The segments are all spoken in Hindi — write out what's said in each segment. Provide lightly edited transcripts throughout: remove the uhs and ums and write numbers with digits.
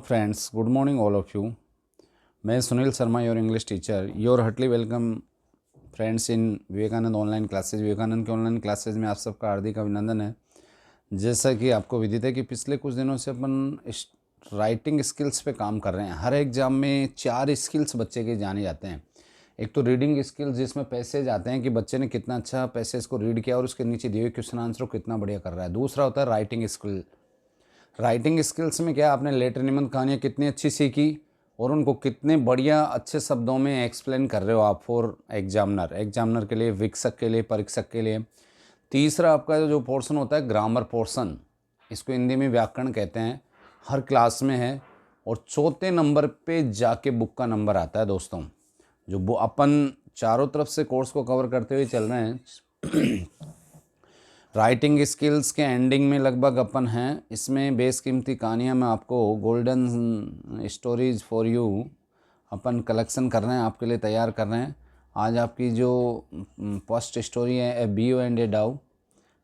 Friends, good morning all of you. मैं Sunil Sharma, your English teacher. Your heartly welcome friends in Vivekananda online classes. Vivekananda के ऑनलाइन क्लासेज में आप सबका हार्दिक अभिनंदन है। जैसा कि आपको विदित है कि पिछले कुछ दिनों से अपन राइटिंग स्किल्स पे काम कर रहे हैं। हर एग्जाम में 4 स्किल्स बच्चे के जाने जाते हैं। एक तो रीडिंग स्किल्स, जिसमें पैसेज आते हैं कि बच्चे ने कितना अच्छा पैसेज को रीड किया और उसके नीचे दिए हुए क्वेश्चन आंसर को कितना बढ़िया कर रहा है। दूसरा होता है राइटिंग स्किल। राइटिंग स्किल्स में क्या, आपने लेटर निबंध कहानियाँ कितनी अच्छी सीखी और उनको कितने बढ़िया अच्छे शब्दों में एक्सप्लेन कर रहे हो आप फॉर एग्जामिनर के लिए, विक्षक के लिए, परीक्षक के लिए। तीसरा आपका जो पोर्शन होता है ग्रामर पोर्शन, इसको हिंदी में व्याकरण कहते हैं, हर क्लास में है। और चौथे नंबर पे जाके बुक का नंबर आता है दोस्तों। जो अपन चारों तरफ से कोर्स को कवर करते हुए चल रहे हैं। राइटिंग स्किल्स के एंडिंग में लगभग अपन हैं। इसमें बेशकीमती कहानियाँ मैं आपको golden stories for you upon collection कर रहे हैं, आपके लिए तैयार कर रहे हैं। आज आपकी जो फर्स्ट स्टोरी है, ए बी ओ एंड ए डाउ,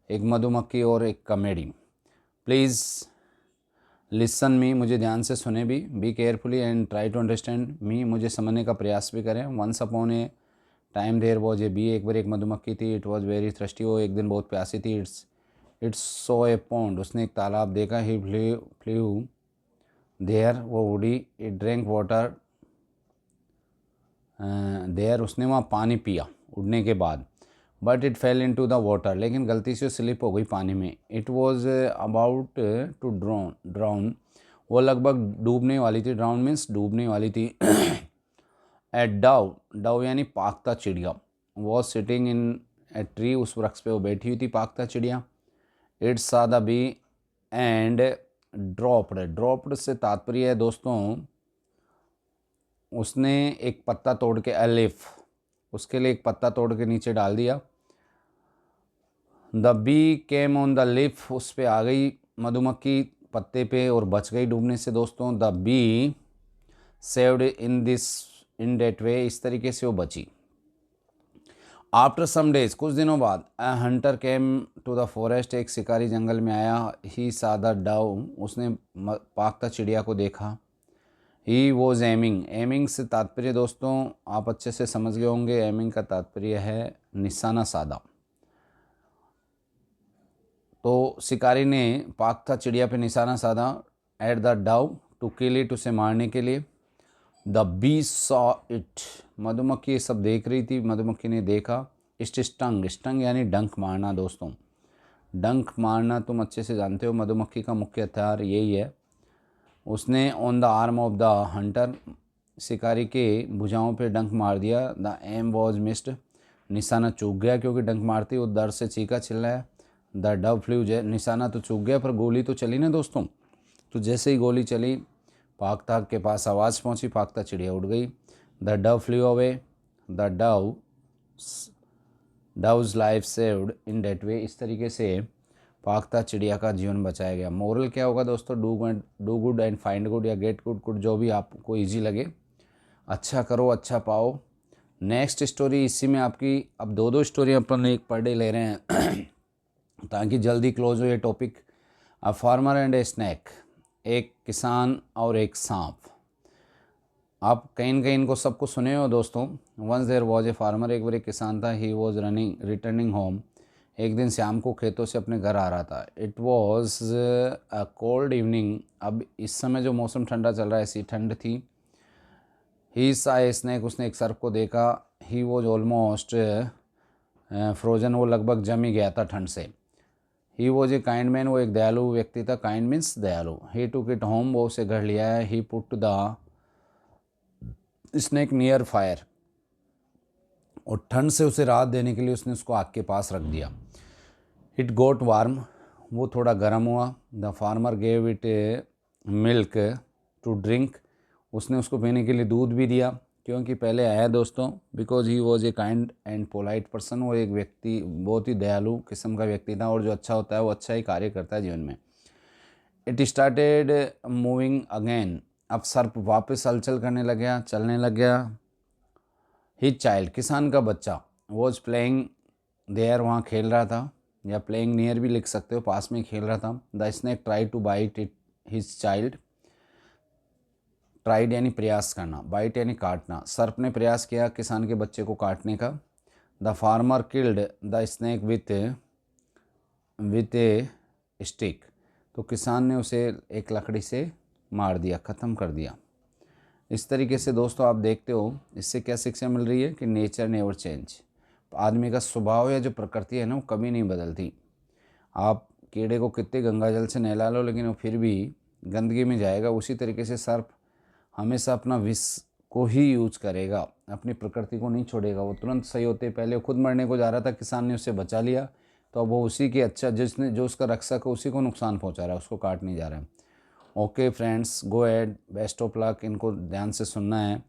एक मधुमक्खी और एक कॉमेडी। प्लीज़ लिसन मी, मुझे ध्यान से सुने भी। Be carefully and try to understand me, मुझे समझने का प्रयास भी करें। Once upon a time there was a bee, एक बार एक मधुमक्खी थी। इट वॉज वेरी थ्रस्टी, वो एक दिन बहुत प्यासी थी। इट्स सो ए पॉन्ड, उसने एक तालाब देखा। ही फ्लू देयर, वो उड़ी। इट ड्रिंक वाटर देयर, उसने वहाँ पानी पिया उड़ने के बाद। But it fell into the water, लेकिन गलती से स्लिप हो गई पानी में। It was about to drown, वो लगभग डूबने वाली थी। ड्राउन मीन्स डूबने वाली थी। एट डव यानी पाकता चिड़िया, was sitting in a tree, उस वृक्ष पे वो बैठी हुई थी पाकता चिड़िया। इट्स सा द बी एंड ड्रॉप्ड से तात्पर्य है दोस्तों, उसने एक पत्ता तोड़ के, अलिफ, उसके लिए एक पत्ता तोड़ के नीचे डाल दिया। The bee came on the leaf, उस पे आ गई मधुमक्खी पत्ते पे और बच गई डूबने से दोस्तों। The bee saved in that way, इस तरीके से वो बची। आफ्टर सम डेज, कुछ दिनों बाद, a hunter came to the forest, एक शिकारी जंगल में आया। ही सा द डव, उसने पाकता चिड़िया को देखा। ही वॉज एमिंग से तात्पर्य दोस्तों आप अच्छे से समझ गए होंगे। एमिंग का तात्पर्य है निशाना साधा। तो शिकारी ने पाकता चिड़िया पे निशाना साधा at the dove to kill it, उसे मारने के लिए। द बी सॉ इट, मधुमक्खी ये सब देख रही थी, मधुमक्खी ने देखा। इट स्टंग यानी डंक मारना दोस्तों। डंक मारना तुम अच्छे से जानते हो, मधुमक्खी का मुख्य हथियार यही है। उसने on the arm of the Hunter, शिकारी के भुजाओं पे डंक मार दिया। द एम वॉज मिस्ड, निशाना चूक गया, क्योंकि डंक मारती वो दर्द से चीखा चिल्लाया। द डव फ्लू, निशाना तो चूक गया पर गोली तो चली ना दोस्तों। तो जैसे ही गोली चली, पाकता के पास आवाज़ पहुंची, पाकता चिड़िया उड़ गई। The dove flew away, the dove's life saved in that way, इस तरीके से पाकता चिड़िया का जीवन बचाया गया। मोरल क्या होगा दोस्तों, do good and find good, या गेट गुड, जो भी आपको ईजी लगे। अच्छा करो अच्छा पाओ। नेक्स्ट स्टोरी इसी में आपकी, अब दो स्टोरी अपन एक पर डे ले रहे हैं ताकि जल्दी क्लोज हो ये topic. A farmer and A snack, एक किसान और एक सांप। आप कहीं न कहीं इनको सबको सुने हो दोस्तों। Once there was a farmer, एक बार एक किसान था। ही वॉज रिटर्निंग होम, एक दिन शाम को खेतों से अपने घर आ रहा था। It was a cold evening, अब इस समय जो मौसम ठंडा चल रहा है, ऐसी ठंड थी। ही सा ए स्नैक, उसने एक सर्प को देखा। ही वॉज ऑलमोस्ट फ्रोजन, वो लगभग जम ही गया था ठंड से। He was a kind man, वो एक दयालु व्यक्ति था। काइंड मीन्स दयालु। ही टुक इट होम, वो उसे घर लिया है। He put the snake near fire, और ठंड से उसे राहत देने के लिए उसने उसको आग के पास रख दिया। इट गोट वार्म, वो थोड़ा गर्म हुआ। The farmer gave it milk to drink, उसने उसको पीने के लिए दूध भी दिया। क्योंकि पहले आया दोस्तों, because he was a kind and polite person, वो एक व्यक्ति बहुत ही दयालु किस्म का व्यक्ति था, और जो अच्छा होता है वो अच्छा ही कार्य करता है जीवन में। इट स्टार्टेड मूविंग अगेन, अब सर्प वापस हलचल करने लग गया, चलने लग गया। हिज चाइल्ड, किसान का बच्चा, वॉज प्लेइंग देयर, वहाँ खेल रहा था, या प्लेइंग नियर भी लिख सकते हो, पास में खेल रहा था। The snake try to bite it his child, tried यानी प्रयास करना, बाइट यानी काटना। सर्प ने प्रयास किया किसान के बच्चे को काटने का। The farmer killed the snake with A stick, तो किसान ने उसे एक लकड़ी से मार दिया, ख़त्म कर दिया। इस तरीके से दोस्तों आप देखते हो इससे क्या शिक्षा मिल रही है कि नेचर नेवर चेंज, आदमी का स्वभाव या जो प्रकृति है ना वो कभी नहीं बदलती। आप कीड़े को कितने गंगा जल से नहला लो लेकिन वो फिर भी गंदगी में जाएगा। उसी तरीके से सर्प हमेशा अपना विष को ही यूज करेगा, अपनी प्रकृति को नहीं छोड़ेगा। वो तुरंत सही होते पहले खुद मरने को जा रहा था, किसान ने उससे बचा लिया, तो अब वो उसी के अच्छा जिसने जो उसका रक्षक है उसी को नुकसान पहुंचा रहा है, उसको काट नहीं जा रहा है। Okay friends, go ahead, best of luck. इनको ध्यान से सुनना है,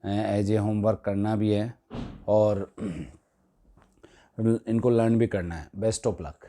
एज ए होमवर्क करना भी है और इनको लर्न भी करना है। Best of luck.